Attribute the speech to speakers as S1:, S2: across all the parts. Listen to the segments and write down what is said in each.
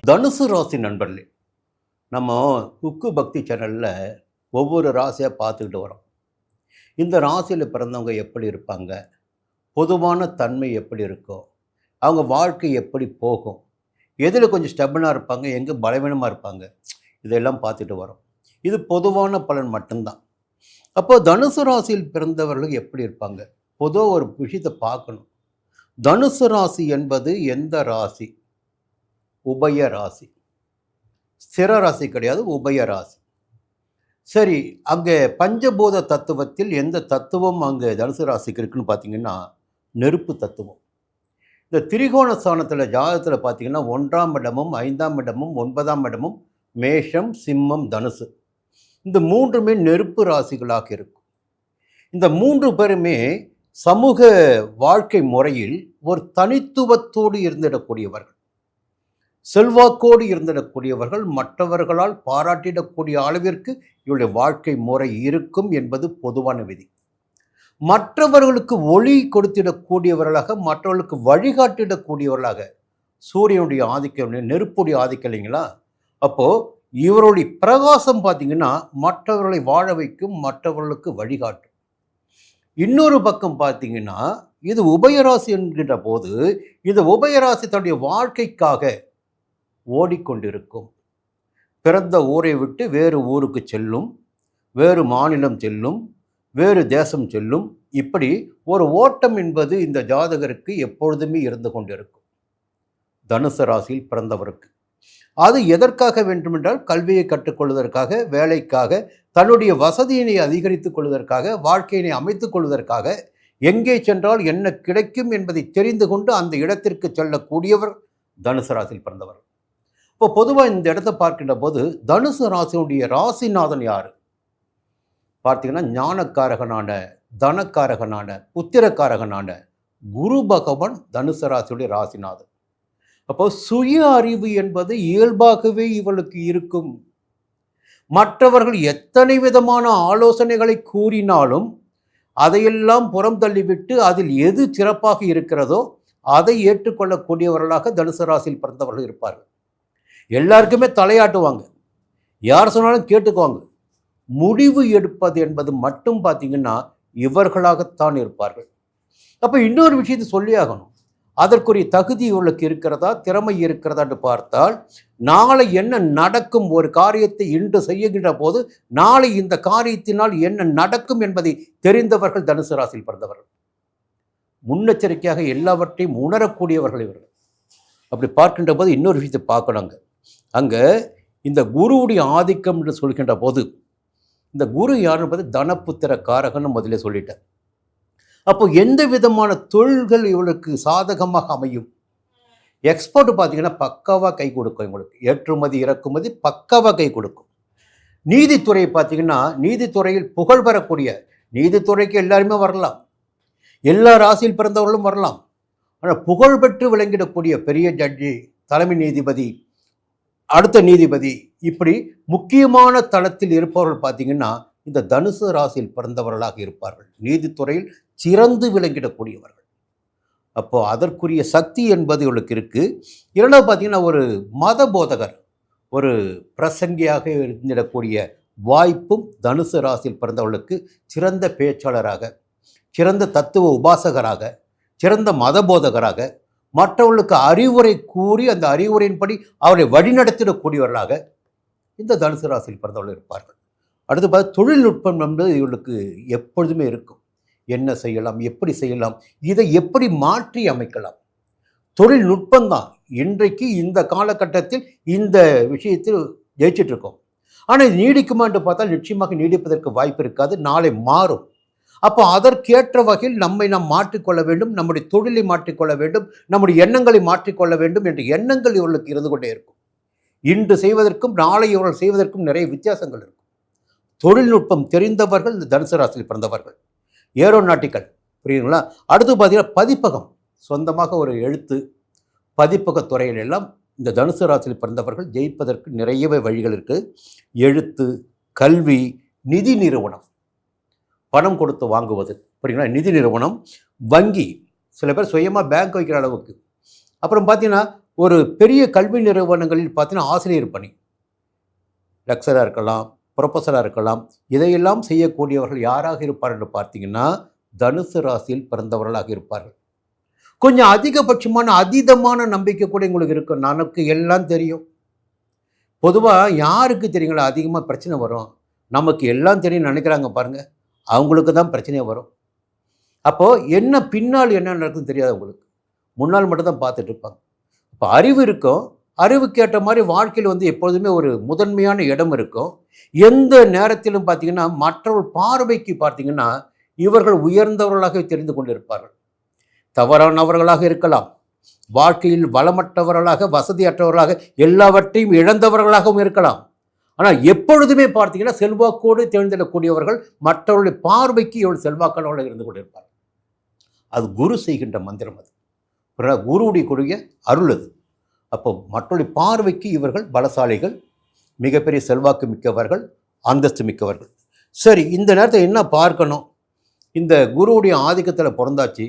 S1: தனுசு ராசி நண்பர்களே, நம்ம குக்கு பக்தி சேனலில் ஒவ்வொரு ராசியாக பார்த்துக்கிட்டு வரோம். இந்த ராசியில் பிறந்தவங்க எப்படி இருப்பாங்க, பொதுவான தன்மை எப்படி இருக்கும், அவங்க வாழ்க்கை எப்படி போகும், எதில் கொஞ்சம் ஸ்டெபனாக இருப்பாங்க, எங்கே பலவீனமாக இருப்பாங்க, இதெல்லாம் பார்த்துட்டு வரோம். இது பொதுவான பலன் மட்டும்தான். அப்போது தனுசு ராசியில் பிறந்தவர்கள் எப்படி இருப்பாங்க, பொதுவாக ஒரு விஷயத்தை பார்க்கணும். தனுசு ராசி என்பது எந்த ராசி? உபய ராசி. ஸ்திர ராசி கிடையாது, உபய ராசி. சரி, அங்கே பஞ்சபூத தத்துவத்தில் எந்த தத்துவம் அங்கே தனுசு ராசிக்கு இருக்குன்னு பார்த்தீங்கன்னா நெருப்பு தத்துவம். இந்த திரிகோண ஸ்தானத்தில் ஜாதகத்தில் பார்த்தீங்கன்னா 1ஆம் இடமும் 5ஆம் இடமும் 9ஆம் இடமும் மேஷம், சிம்மம், தனுசு, இந்த மூன்றுமே நெருப்பு ராசிகளாக இருக்கும். இந்த மூன்று பேருமே சமூக வாழ்க்கை முறையில் ஒரு தனித்துவத்தோடு இருந்திடக்கூடியவர்கள், செல்வாக்கோடு இருந்திடக்கூடியவர்கள், மற்றவர்களால் பாராட்டிடக்கூடிய அளவிற்கு இவருடைய வாழ்க்கை முறை இருக்கும் என்பது பொதுவான விதி. மற்றவர்களுக்கு ஒளி கொடுத்திடக்கூடியவர்களாக, மற்றவர்களுக்கு வழிகாட்டிடக்கூடியவர்களாக, சூரியனுடைய ஆதிக்கம், நெருப்புடைய ஆதிக்கம் இல்லைங்களா? அப்போது இவருடைய பிரகாசம் பார்த்திங்கன்னா மற்றவர்களை வாழ வைக்கும், மற்றவர்களுக்கு வழிகாட்டும். இன்னொரு பக்கம் பார்த்திங்கன்னா இது உபயராசி என்கின்ற போது இந்த உபயராசி தன்னுடைய வாழ்க்கைக்காக ஓடிக்கொண்டிருக்கும். பிறந்த ஊரை விட்டு வேறு ஊருக்கு செல்லும், வேறு மாநிலம் செல்லும், வேறு தேசம் செல்லும். இப்படி ஒரு ஓட்டம் என்பது இந்த ஜாதகருக்கு எப்பொழுதுமே இருந்து கொண்டிருக்கும். தனுசு ராசியில் பிறந்தவருக்கு அது எதற்காக வேண்டுமென்றால் கல்வியை கற்றுக்கொள்வதற்காக, வேலைக்காக, தன்னுடைய வசதியினை அதிகரித்துக் கொள்வதற்காக, வாழ்க்கையினை அமைத்துக் கொள்வதற்காக, எங்கே சென்றால் என்ன கிடைக்கும் என்பதை தெரிந்து கொண்டு அந்த இடத்திற்கு செல்லக்கூடியவர் தனுசு ராசியில் பிறந்தவர். இப்போ பொதுவாக இந்த இடத்தை பார்க்கின்ற போது தனுசு ராசியுடைய ராசிநாதன் யார் பார்த்தீங்கன்னா ஞானக்காரகனான, தனக்காரகனான, புத்திரக்காரகனான குரு பகவான் தனுசு ராசியுடைய ராசிநாதன். அப்போ சுய அறிவு என்பது இயல்பாகவே இவளுக்கு இருக்கும். மற்றவர்கள் எத்தனை விதமான ஆலோசனைகளை கூறினாலும் அதையெல்லாம் புறம் தள்ளிவிட்டு அதில் எது சிறப்பாக இருக்கிறதோ அதை ஏற்றுக்கொள்ளக்கூடியவர்களாக தனுசு ராசியில் பிறந்தவர்கள் இருப்பார்கள். எல்லாருக்குமே தலையாட்டுவாங்க, யார் சொன்னாலும் கேட்டுக்குவாங்க. முடிவு எடுப்பது என்பது மட்டும் பார்த்திங்கன்னா இவர்களாகத்தான் இருப்பார்கள். அப்போ இன்னொரு விஷயத்தை சொல்லி ஆகணும், அதற்குரிய தகுதி இவர்களுக்கு இருக்கிறதா, திறமை இருக்கிறதா என்று பார்த்தால் நாளை என்ன நடக்கும், ஒரு காரியத்தை இன்று செய்யுகின்ற போது நாளை இந்த காரியத்தினால் என்ன நடக்கும் என்பதை தெரிந்தவர்கள் தனுசு ராசியில் பிறந்தவர்கள். முன்னெச்சரிக்கையாக எல்லாவற்றையும் உணரக்கூடியவர்கள் இவர்கள். அப்படி பார்க்கின்ற போது இன்னொரு விஷயத்தை பார்க்கணுங்க. அங்கே இந்த குருவுடைய ஆதிக்கம் என்று சொல்கின்ற போது இந்த குரு யாருன்னு பார்த்து தனப்புத்திர காரகன்னு முதலே சொல்லிட்டேன். அப்போ எந்த விதமான தொழில்கள் இவளுக்கு சாதகமாக அமையும். எக்ஸ்போர்ட் பார்த்தீங்கன்னா பக்காவாக கை கொடுக்கும், இவங்களுக்கு ஏற்றுமதி இறக்குமதி பக்காவாக கை கொடுக்கும். நீதித்துறை பார்த்தீங்கன்னா நீதித்துறையில் புகழ் பெறக்கூடிய, நீதித்துறைக்கு எல்லாருமே வரலாம், எல்லா ராசியில் பிறந்தவர்களும் வரலாம், ஆனால் புகழ் பெற்று விளங்கிடக்கூடிய பெரிய ஜட்ஜி, தலைமை நீதிபதி, அடுத்த நீதிபதி, இப்படி முக்கியமான தளத்தில் இருப்பவர்கள் பார்த்திங்கன்னா இந்த தனுசு ராசியில் பிறந்தவர்களாக இருப்பார்கள். நீதித்துறையில் சிறந்து விளங்கிடக்கூடியவர்கள். அப்போது அதற்குரிய சக்தி என்பது இவளுக்கு இருக்குது. இரண்டாவது பார்த்திங்கன்னா ஒரு மத போதகர், ஒரு பிரசங்கியாக இருந்திடக்கூடிய வாய்ப்பும் தனுசு ராசியில் பிறந்தவர்களுக்கு சிறந்த பேச்சாளராக, சிறந்த தத்துவ உபாசகராக, சிறந்த மத போதகராக, மற்றவர்களுக்கு அறிவுரை கூறி அந்த அறிவுரையின்படி அவரை வழிநடத்திடக்கூடியவர்களாக இந்த தனுசு ராசியில் பிறந்தவர்கள் இருப்பார்கள். அடுத்து பார்த்து தொழில்நுட்பம் என்பது இவர்களுக்கு எப்பொழுதுமே இருக்கும். என்ன செய்யலாம், எப்படி செய்யலாம், இதை எப்படி மாற்றி அமைக்கலாம், தொழில்நுட்பம்தான் இன்றைக்கு இந்த காலகட்டத்தில் இந்த விஷயத்தில் ஜெயிச்சிட்டு இருக்கோம். ஆனால் இது நீடிக்குமா என்று பார்த்தால் நிச்சயமாக நீடிப்பதற்கு வாய்ப்பு இருக்காது, நாளை மாறும். அப்போ அதற்கேற்ற வகையில் நம்மை நாம் மாற்றிக்கொள்ள வேண்டும், நம்முடைய தொழிலை மாற்றிக்கொள்ள வேண்டும், நம்முடைய எண்ணங்களை மாற்றிக்கொள்ள வேண்டும் என்ற எண்ணங்கள் இவர்களுக்கு இருந்து கொண்டே இருக்கும். இன்று செய்வதற்கும் நாளை இவர்கள் செய்வதற்கும் நிறைய வித்தியாசங்கள் இருக்கும். தொழில்நுட்பம் தெரிந்தவர்கள் இந்த தனுசு ராசியில் பிறந்தவர்கள். ஏரோநாட்டிக்கல், புரியுதுங்களா? அடுத்து பார்த்தீங்கன்னா பதிப்பகம், சொந்தமாக ஒரு எழுத்து பதிப்பக துறையில் எல்லாம் இந்த தனுசு ராசியில் பிறந்தவர்கள் ஜெயிப்பதற்கு நிறையவே வழிகள் இருக்குது. எழுத்து, கல்வி, நிதி நிறுவனம், பணம் கொடுத்து வாங்குவது, புரியுங்களா? நிதி நிறுவனம், வங்கி, சில பேர் சுயமாக பேங்க் வைக்கிற அளவுக்கு. அப்புறம் பார்த்தீங்கன்னா ஒரு பெரிய கல்வி நிறுவனங்களில் பார்த்தீங்கன்னா ஆசிரியர் பணி, லெக்சராக இருக்கலாம், ப்ரொஃபஸராக இருக்கலாம், இதையெல்லாம் செய்யக்கூடியவர்கள் யாராக இருப்பார் என்று பார்த்தீங்கன்னா தனுசு ராசியில் பிறந்தவர்களாக இருப்பார்கள். கொஞ்சம் அதிகபட்சமான அதீதமான நம்பிக்கை கூட உங்களுக்கு இருக்கும். நமக்கு எல்லாம் தெரியும். பொதுவாக யாருக்கு தெரியுங்களா அதிகமாக பிரச்சனை வரும்? நமக்கு எல்லாம் தெரியும்னு நினைக்கிறாங்க பாருங்கள், அவங்களுக்கு தான் பிரச்சனையே வரும். அப்போது என்ன பின்னால் என்ன நடக்குதுன்னு தெரியாது அவங்களுக்கு, முன்னால் மட்டும் தான் பார்த்துட்டு இருப்பாங்க. இப்போ அறிவு இருக்கும், அறிவுக்கு ஏற்ற மாதிரி வாழ்க்கையில் வந்து எப்பொழுதுமே ஒரு முதன்மையான இடம் இருக்கும். எந்த நேரத்திலும் பார்த்திங்கன்னா மற்றவர்கள் பார்வைக்கு பார்த்திங்கன்னா இவர்கள் உயர்ந்தவர்களாக தெரிந்து கொண்டிருப்பார்கள். தவறானவர்களாக இருக்கலாம், வாழ்க்கையில் வளமற்றவர்களாக, வசதியற்றவர்களாக, எல்லாவற்றையும் இழந்தவர்களாகவும் இருக்கலாம். ஆனால் எப்பொழுதுமே பார்த்தீங்கன்னா செல்வாக்கோடு தேர்ந்தெடுக்கக்கூடியவர்கள் மற்றவர்களுடைய பார்வைக்கு இவர்கள் செல்வாக்கானவர்களாக இருந்து கொண்டிருப்பார்கள். அது குரு செய்கின்ற மந்திரம். அது குருவுடைய கூடிய அருள். அது அப்போ மற்றவருடைய பார்வைக்கு இவர்கள் பலசாலிகள், மிகப்பெரிய செல்வாக்கு மிக்கவர்கள், அந்தஸ்து மிக்கவர்கள். சரி, இந்த நேரத்தில் என்ன பார்க்கணும்? இந்த குருவுடைய ஆதிக்கத்தில் பிறந்தாச்சு.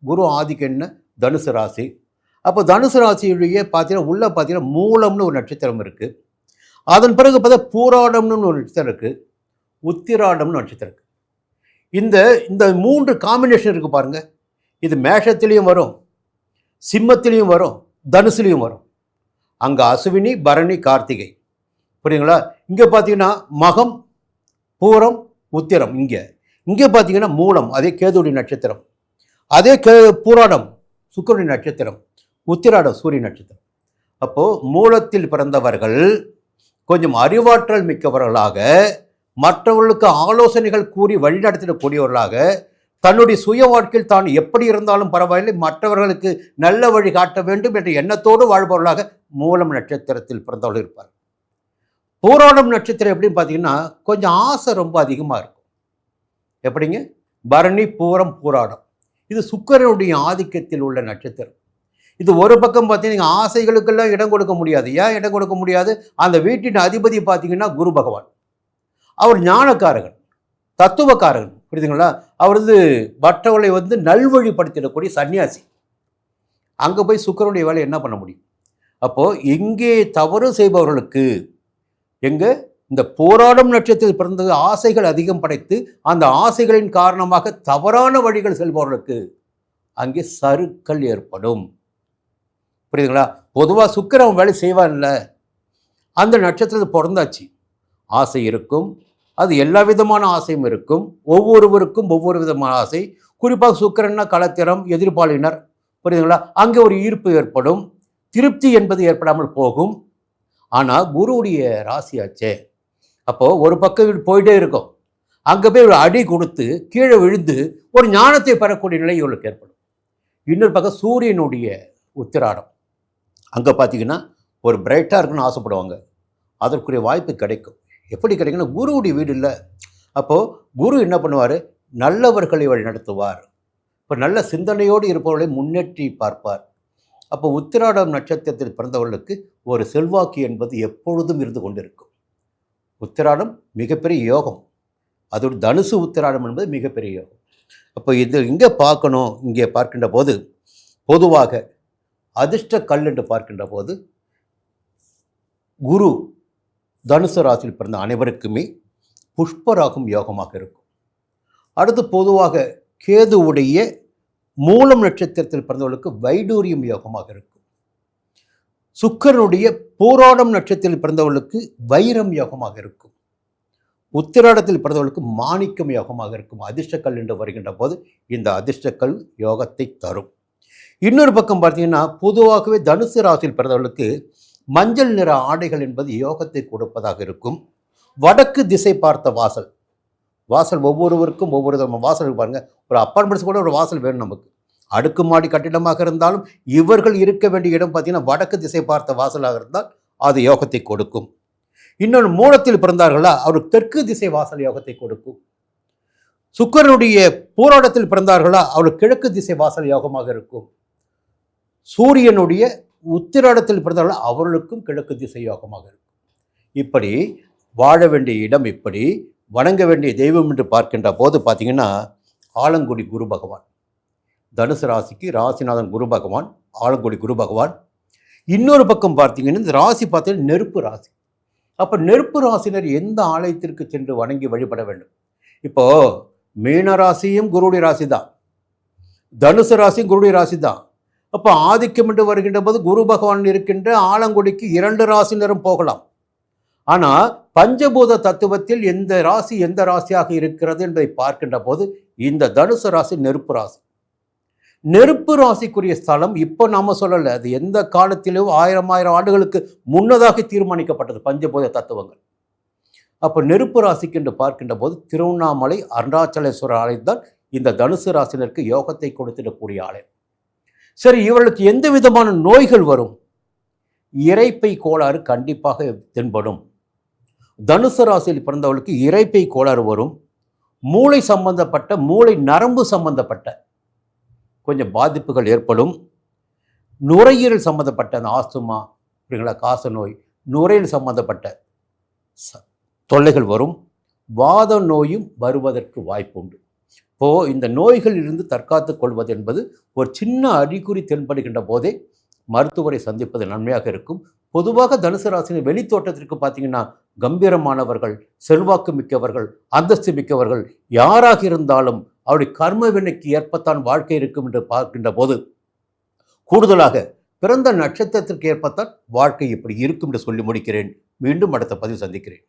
S1: குரு ஆதிக்கம் என்ன? தனுசு ராசி. அப்போ தனுசு ராசியுடைய பார்த்தீங்கன்னா உள்ளே பார்த்தீங்கன்னா மூலம்னு ஒரு நட்சத்திரம் இருக்குது. அதன் பிறகு பார்த்தா பூராடம்னு ஒரு நட்சத்திரம் இருக்குது, உத்திராடம்னு நட்சத்திரம் இருக்குது. இந்த 3 காம்பினேஷன் இருக்குது பாருங்கள். இது மேஷத்துலேயும் வரும், சிம்மத்திலையும் வரும், தனுசுலேயும் வரும். அங்கே அசுவினி, பரணி, கார்த்திகை. புரியுங்களா? இங்கே பார்த்தீங்கன்னா மகம், பூரம், உத்திரம். இங்கே பார்த்தீங்கன்னா மூலம், அதே கேதுடைய நட்சத்திரம். அதே பூராடம் சுக்கிரனுடைய நட்சத்திரம், உத்திராடம் சூரிய நட்சத்திரம். அப்போது மூலத்தில் பிறந்தவர்கள் கொஞ்சம் அறிவாற்றல் மிக்கவர்களாக, மற்றவர்களுக்கு ஆலோசனைகள் கூறி வழிநடத்திடக்கூடியவர்களாக, தன்னுடைய சுய வாழ்க்கையில் தான் எப்படி இருந்தாலும் பரவாயில்லை, மற்றவர்களுக்கு நல்ல வழி காட்ட வேண்டும் என்ற எண்ணத்தோடு வாழ்பவர்களாக மூலம் நட்சத்திரத்தில் பிறந்தவர்கள் இருப்பார். பூராடம் நட்சத்திரம் எப்படின்னு பார்த்தீங்கன்னா கொஞ்சம் ஆசை ரொம்ப அதிகமாக இருக்கும். எப்படிங்க? பரணி, பூரம், பூராடம் இது சுக்கிரனுடைய ஆதிக்கத்தில் உள்ள நட்சத்திரம். இது ஒரு பக்கம் பார்த்தீங்கன்னா ஆசைகளுக்கெல்லாம் இடம் கொடுக்க முடியாது. ஏன் இடம் கொடுக்க முடியாது? அந்த வீட்டின் அதிபதி பார்த்தீங்கன்னா குரு பகவான். அவர் ஞானக்காரகன், தத்துவக்காரகன். புரியுதுங்களா? அவர் மற்றவர்களை நல்வழிப்படுத்திடக்கூடிய சன்னியாசி. அங்கே போய் சுக்கிரனுடைய வேலை என்ன பண்ண முடியும்? அப்போது எங்கே தவறு செய்பவர்களுக்கு, எங்கே இந்த போராடும் நட்சத்திரத்தில் பிறந்த ஆசைகள் அதிகம் படைத்து அந்த ஆசைகளின் காரணமாக தவறான வழிகள் செல்பவர்களுக்கு அங்கே சறுக்கல் ஏற்படும். புரியுதுங்களா? பொதுவாக சுக்கிரன் வேலை செய்வான்ல, அந்த நட்சத்திரத்தில் பிறந்தாச்சு. ஆசை இருக்கும், அது எல்லா விதமான ஆசையும் இருக்கும். ஒவ்வொருவருக்கும் ஒவ்வொரு விதமான ஆசை. குறிப்பாக சுக்கிரன்னா களத்திரம், எதிர்பாலினர். புரியுதுங்களா? அங்கே ஒரு ஈர்ப்பு ஏற்படும், திருப்தி என்பது ஏற்படாமல் போகும். ஆனால் குருவுடைய ராசியாச்சே, அப்போது ஒரு பக்கம் போயிட்டே இருக்கும், அங்கே போய் ஒரு அடி கொடுத்து கீழே விழுந்து ஒரு ஞானத்தை பெறக்கூடிய நிலை இவர்களுக்கு ஏற்படும். இன்னொரு பக்கம் சூரியனுடைய உத்திராடம், அங்கே பார்த்தீங்கன்னா ஒரு பிரைட்டாக இருக்குன்னு ஆசைப்படுவாங்க, அதற்குரிய வாய்ப்பு கிடைக்கும். எப்படி கிடைக்குன்னா குருவுடைய வீடு இல்லை. அப்போது குரு என்ன பண்ணுவார்? நல்லவர்களை வழி நடத்துவார். இப்போ நல்ல சிந்தனையோடு இருப்பவர்களை முன்னேற்றி பார்ப்பார். அப்போ உத்திராடம் நட்சத்திரத்தில் பிறந்தவர்களுக்கு ஒரு செல்வாக்கு என்பது எப்பொழுதும் இருந்து கொண்டிருக்கும். உத்திராடம் மிகப்பெரிய யோகம், அதோட தனுசு உத்திராடம் என்பது மிகப்பெரிய யோகம். அப்போ இது இங்கே பார்க்கணும். இங்கே பார்க்கின்ற போது பொதுவாக அதிர்ஷ்ட கல் என்று பார்க்கின்ற போது குரு தனுசு ராசியில் பிறந்த அனைவருக்குமே புஷ்பராகும் யோகமாக இருக்கும். அடுத்து பொதுவாக கேதுவுடைய மூலம் நட்சத்திரத்தில் பிறந்தவர்களுக்கு வைடூரியம் யோகமாக இருக்கும். சுக்கிரனுடைய பூராடம் நட்சத்திரத்தில் பிறந்தவர்களுக்கு வைரம் யோகமாக இருக்கும். உத்திராடத்தில் பிறந்தவர்களுக்கு மாணிக்கம் யோகமாக இருக்கும். அதிர்ஷ்டக்கல் என்று வருகின்ற போது இந்த அதிர்ஷ்டக்கல் யோகத்தை தரும். இன்னொரு பக்கம் பார்த்தீங்கன்னா பொதுவாகவே தனுசு ராசியில் பிறந்தவர்களுக்கு மஞ்சள் நிற ஆடைகள் என்பது யோகத்தை கொடுப்பதாக இருக்கும். வடக்கு திசை பார்த்த வாசல், ஒவ்வொருவருக்கும் ஒவ்வொரு விதமான வாசல் பாருங்கள். ஒரு அப்பார்ட்மெண்ட்ஸ் கூட ஒரு வாசல் வேணும் நமக்கு. அடுக்குமாடி கட்டிடமாக இருந்தாலும் இவர்கள் இருக்க வேண்டிய இடம் பார்த்தீங்கன்னா வடக்கு திசை பார்த்த வாசலாக இருந்தால் அது யோகத்தை கொடுக்கும். இன்னொன்று மூலத்தில் பிறந்தார்களா, அவருக்கு தெற்கு திசை வாசல் யோகத்தை கொடுக்கும். சுக்கிரனுடைய பூராடத்தில் பிறந்தார்களா, அவருக்கு கிழக்கு திசை வாசல் யோகமாக இருக்கும். சூரியனுடைய உத்திராடத்தில் பிறந்தார்களா, அவர்களுக்கும் கிழக்கு திசை யோகமாக இருக்கும். இப்படி வாழ வேண்டிய இடம், இப்படி வணங்க வேண்டிய தெய்வம் என்று பார்க்கின்ற போது பார்த்தீங்கன்னா ஆலங்குடி குரு பகவான். தனுசு ராசிக்கு ராசிநாதன் குரு பகவான், ஆலங்குடி குரு பகவான். இன்னொரு பக்கம் பார்த்தீங்கன்னா இந்த ராசி பார்த்தீங்கன்னா நெருப்பு ராசி. அப்போ நெருப்பு ராசினர் எந்த ஆலயத்திற்கு சென்று வணங்கி வழிபட வேண்டும்? இப்போ மீன ராசியும் குருடைய ராசி தான், தனுசு ராசியும் குருடைய ராசி தான். அப்போ ஆதிக்கம் என்று வருகின்ற போது குரு பகவான் இருக்கின்ற ஆலங்குடிக்கு 2 ராசினரும் போகலாம். ஆனால் பஞ்சபூத தத்துவத்தில் எந்த ராசி எந்த ராசியாக இருக்கிறது என்பதை பார்க்கின்ற போது இந்த தனுசு ராசி நெருப்பு ராசி. நெருப்பு ராசிக்குரிய ஸ்தலம் இப்போ நாம சொல்லலை, அது எந்த காலத்திலும் 1000 ஆண்டுகளுக்கு முன்னதாக தீர்மானிக்கப்பட்டது பஞ்சபூத தத்துவங்கள். அப்போ நெருப்பு ராசிக்கு என்று பார்க்கின்ற போது திருவண்ணாமலை அருணாச்சலேஸ்வரர் ஆலயம் தான் இந்த தனுசு ராசினருக்கு யோகத்தை கொடுத்திடக்கூடிய ஆலயம். சரி, இவர்களுக்கு எந்த விதமான நோய்கள் வரும்? இரைப்பை கோளாறு கண்டிப்பாக தென்படும். தனுசு ராசியில் பிறந்தவர்களுக்கு இரைப்பை கோளாறு வரும். மூளை சம்பந்தப்பட்ட மூளை நரம்பு சம்பந்தப்பட்ட கொஞ்சம் பாதிப்புகள் ஏற்படும். நுரையீரல் சம்பந்தப்பட்ட அந்த ஆஸ்துமா அப்படிங்களா, காச நோய், நுரையீரல் சம்பந்தப்பட்ட தொல்லைகள் வரும். வாத நோயும் வருவதற்கு வாய்ப்புண்டு. இப்போது இந்த நோய்களிலிருந்து தற்காத்து கொள்வது என்பது ஒரு சின்ன அறிகுறி தென்படுகின்ற போதே மருத்துவரை சந்திப்பது நன்மையாக இருக்கும். பொதுவாக தனுசு ராசியின் வெளித்தோட்டத்திற்கு பார்த்தீங்கன்னா கம்பீரமானவர்கள், செல்வாக்கு மிக்கவர்கள், அந்தஸ்து மிக்கவர்கள் யாராக இருந்தாலும் அவருடைய கர்ம வினைக்கு ஏற்பத்தான் வாழ்க்கை இருக்கும் என்று பார்க்கின்ற போது கூடுதலாக பிறந்த நட்சத்திரத்திற்கு ஏற்பத்தான் வாழ்க்கை இப்படி இருக்கும் என்று சொல்லி முடிக்கிறேன். மீண்டும் அடுத்த பதிவு சந்திக்கிறேன்.